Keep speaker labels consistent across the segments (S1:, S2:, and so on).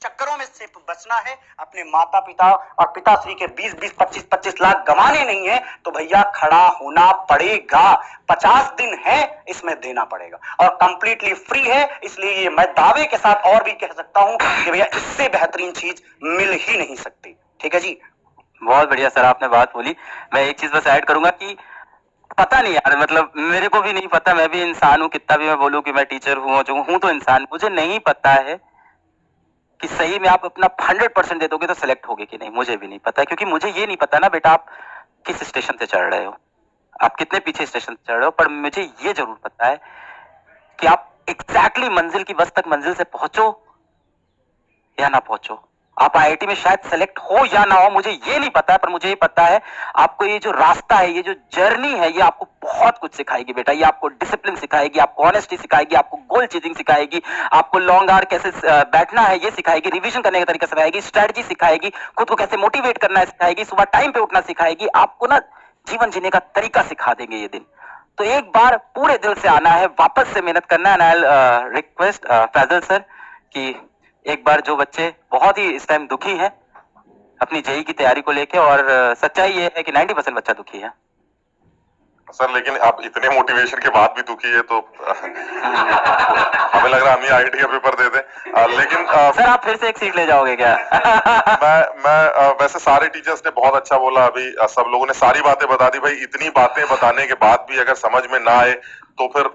S1: चक्करों में से बचना है, अपने माता पिता और पिताश्री के 20-20, 25-25 लाख गंवाने नहीं है, तो भैया खड़ा होना पड़ेगा। 50 दिन है, इसमें देना पड़ेगा और कंप्लीटली फ्री है। इसलिए ये मैं दावे के साथ और भी कह सकता हूं कि भैया इससे बेहतरीन चीज मिल ही नहीं सकती। ठीक है जी,
S2: बहुत बढ़िया सर आपने बात बोली। मैं एक चीज बस ऐड करूंगा कि पता नहीं यार, मतलब मेरे को भी नहीं पता, मैं भी इंसान हूँ, कितना भी मैं बोलूँ कि मैं टीचर हूँ जो हूँ तो इंसान, मुझे नहीं पता है कि सही में आप अपना 100% दे दोगे तो सिलेक्ट होगे कि नहीं, मुझे भी नहीं पता, क्योंकि मुझे ये नहीं पता ना बेटा आप किस स्टेशन से चढ़ रहे हो, आप कितने पीछे स्टेशन से चढ़ रहे हो, पर मुझे ये जरूर पता है कि आप एग्जैक्टली मंजिल की बस तक मंजिल से पहुंचो या ना पहुंचो, आप आईआईटी में शायद सेलेक्ट हो या ना हो, मुझे ये नहीं पता है, पर मुझे ये पता है आपको ये जो रास्ता है, ये जो जर्नी है, ये आपको बहुत कुछ सिखाएगी बेटा। ये आपको डिसिप्लिन सिखाएगी, आपको ऑनेस्टी सिखाएगी, आपको गोल चीजिंग सिखाएगी, आपको लॉन्ग आवर कैसे बैठना है ये सिखाएगी, रिवीजन करने का तरीका सिखाएगी, स्ट्रेटजी सिखाएगी, खुद को कैसे मोटिवेट करना है सिखाएगी, सुबह टाइम पे उठना सिखाएगी, आपको ना जीवन जीने का तरीका सिखा देंगे ये दिन। तो एक बार पूरे दिल से आना है, वापस से मेहनत करना है। And I request Faizal sir कि एक बार जो बच्चे बहुत ही इस टाइम दुखी हैं अपनी जेई की तैयारी को लेके, और सच्चाई ये है कि 90% बच्चा दुखी है
S3: सर, लेकिन आप इतने मोटिवेशन के बाद भी दुखी है तो हमें लग रहा है हम ही आईआईटी का पेपर दे दें। लेकिन
S2: सर आप फिर से एक सीट ले जाओगे क्या?
S3: मैं वैसे सारे टीचर्स ने बहुत अच्छा बोला, अभी सब लोगों ने सारी बातें बता दी। भाई इतनी बातें बताने के बाद भी अगर समझ में ना आए तो फिर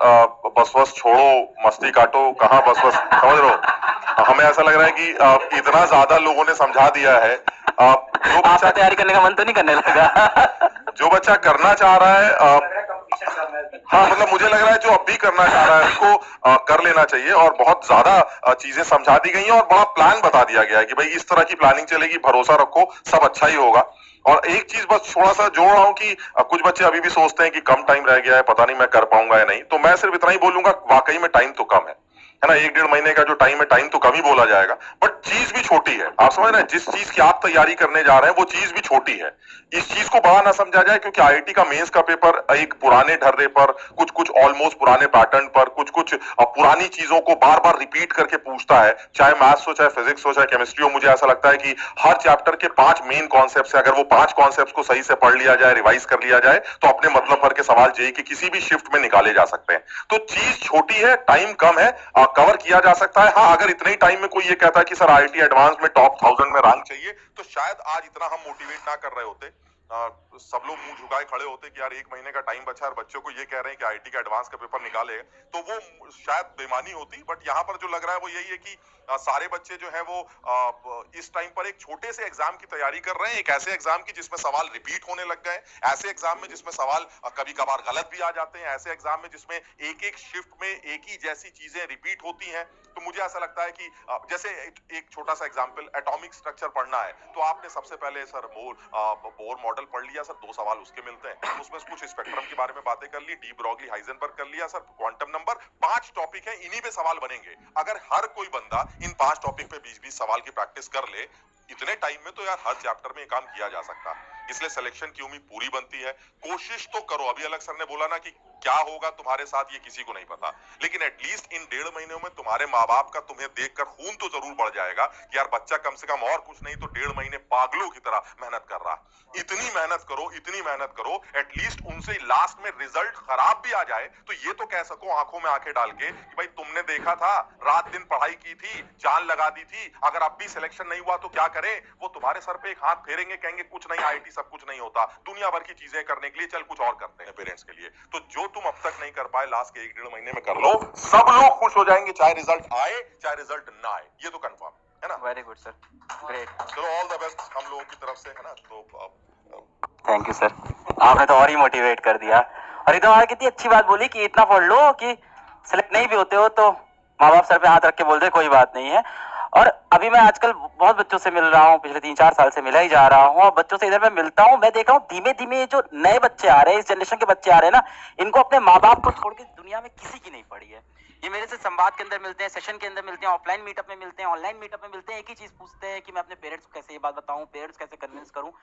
S3: बस बस छोड़ो, मस्ती काटो, कहाँ बस बस, समझ रहे हो। हमें ऐसा लग रहा है कि इतना ज्यादा लोगों ने समझा दिया है, जो
S2: आपका तैयारी करने का मन तो नहीं करने लगा?
S3: जो बच्चा करना चाह रहा है हाँ, मतलब मुझे लग रहा है जो अब भी करना चाह रहा है उसको कर लेना चाहिए। और बहुत ज्यादा चीजें समझा दी गई हैं और बड़ा प्लान बता दिया गया है कि भाई इस तरह की प्लानिंग चलेगी, भरोसा रखो, सब अच्छा ही होगा। और एक चीज बस थोड़ा सा जोड़ रहा हूँ कि कुछ बच्चे अभी भी सोचते हैं कि कम टाइम रह गया है, पता नहीं मैं कर पाऊंगा या नहीं। तो मैं सिर्फ इतना ही बोलूंगा, वाकई में टाइम तो कम है ना, 1-1.5 महीने का जो टाइम है, टाइम तो कम ही बोला जाएगा, बट चीज भी छोटी है। आप समझ रहे हैं, जिस चीज की आप तैयारी करने जा रहे हैं वो चीज भी छोटी है। इस चीज को बड़ा ना समझा जाए, क्योंकि आईआईटी का मेंस का पेपर एक पुराने ढर्रे पर, कुछ कुछ ऑलमोस्ट पुराने पैटर्न पर, कुछ कुछ पुरानी चीजों को बार बार रिपीट करके पूछता है, चाहे मैथ्स हो, चाहे फिजिक्स हो, चाहे केमिस्ट्री हो। मुझे ऐसा लगता है कि हर चैप्टर के 5 मेन कॉन्सेप्ट है, अगर वो 5 कॉन्सेप्ट को सही से पढ़ लिया जाए, रिवाइज कर लिया जाए, तो अपने मतलब भर के सवाल जेईई के किसी भी शिफ्ट में निकाले जा सकते हैं। तो चीज छोटी है, टाइम कम है, कवर किया जा सकता है। हाँ, अगर इतने ही टाइम में कोई ये कहता है कि सर आईआईटी एडवांस में टॉप 1000 में रैंक चाहिए, तो शायद आज इतना हम मोटिवेट ना कर रहे होते। सब लोग मुंह झुकाए खड़े होते कि यार 1 महीने का टाइम बचा है और बच्चों को ये कह रहे हैं कि आईआईटी का एडवांस का पेपर निकाले, तो वो शायद बेईमानी होती। बट यहाँ पर जो लग रहा है वो यही है कि सारे बच्चे जो है वो इस टाइम पर एक छोटे से एग्जाम की तैयारी कर रहे हैं, एक ऐसे एग्जाम की जिसमें सवाल रिपीट होने लग गए, ऐसे एग्जाम में जिसमें सवाल कभी कभार गलत भी आ जाते हैं, ऐसे एग्जाम में जिसमें एक एक शिफ्ट में एक ही जैसी चीजें रिपीट होती हैं। तो मुझे ऐसा लगता है कि जैसे एक छोटा सा एग्जाम्पल, एटॉमिक स्ट्रक्चर पढ़ना है, तो आपने सबसे पहले सर बोर मॉडल पढ़ लिया, सर 2 सवाल उसके मिलते हैं, उसमें कुछ स्पेक्ट्रम के बारे में बातें कर ली, डी ब्रॉगली हाइजेनबर्ग कर लिया, सर क्वांटम नंबर, 5 टॉपिक है, इन्हीं पे सवाल बनेंगे। अगर हर कोई बंदा इन 5 टॉपिक पे 20-20 सवाल की प्रैक्टिस कर ले इतने टाइम में, तो यार हर चैप्टर में काम किया जा सकता। इसलिए सिलेक्शन की उम्मीद पूरी बनती है, कोशिश तो करो। अभी अलग सर ने बोला ना कि क्या होगा तुम्हारे साथ ये किसी को नहीं पता, लेकिन एटलीस्ट इन 1.5 महीनों में तुम्हारे माँ बाप का तुम्हें देखकर खून तो जरूर बढ़ जाएगा कि यार बच्चा कम से कम और कुछ नहीं तो 1.5 महीने पागलों की तरह मेहनत कर रहा। इतनी मेहनत करो, इतनी मेहनत करो, एटलीस्ट उनसे लास्ट में रिजल्ट खराब भी आ जाए तो ये तो कह सको आंखों में आंखें डाल के कि भाई तुमने देखा था, रात दिन पढ़ाई की थी, जान लगा दी थी, अगर अब भी सिलेक्शन नहीं हुआ तो क्या करें। वो तुम्हारे सर पे एक हाथ फेरेंगे, कहेंगे कुछ नहीं, आईआईटी सब कुछ नहीं होता, दुनिया भर की चीजें करने के लिए चल कुछ और करते हैं पेरेंट्स के लिए। तो जो तुम अब तक नहीं कर पाए लास्ट के 1-1.5 महीने में कर लो, सब लोग खुश हो जाएंगे, चाहे रिजल्ट आए चाहे रिजल्ट ना आए, ये तो कंफर्म है ना।
S2: वेरी गुड सर, ग्रेट,
S3: चलो ऑल द बेस्ट हम लोगों की तरफ से, है ना। तो
S2: थैंक यू सर, आपने तो और ही मोटिवेट कर दिया। और एकदम आपने कितनी अच्छी बात बोली कि इतना पढ़ लो कि सेलेक्ट नहीं भी होते हो तो माँ बाप सर पे हाथ रख के बोल दे कोई बात नहीं है। और अभी मैं आजकल बहुत बच्चों से मिल रहा हूँ, पिछले 3-4 साल से मिला ही जा रहा हूँ, और बच्चों से इधर मैं मिलता हूँ, मैं देख रहा हूँ धीमे धीमे जो नए बच्चे आ रहे हैं, इस जनरेशन के बच्चे आ रहे हैं ना, इनको अपने माँ बाप को छोड़ के दुनिया में किसी की नहीं पड़ी है। ये मेरे से संवाद के अंदर मिलते हैं, सेशन के अंदर मिलते हैं, ऑफलाइन मीटअप में मिलते हैं, ऑनलाइन मीटअप में मिलते हैं, एक ही चीज पूछते हैं कि मैं अपने पेरेंट्स को कैसे ये बात बताऊं, पेरेंट्स कैसे कन्विंस करूं।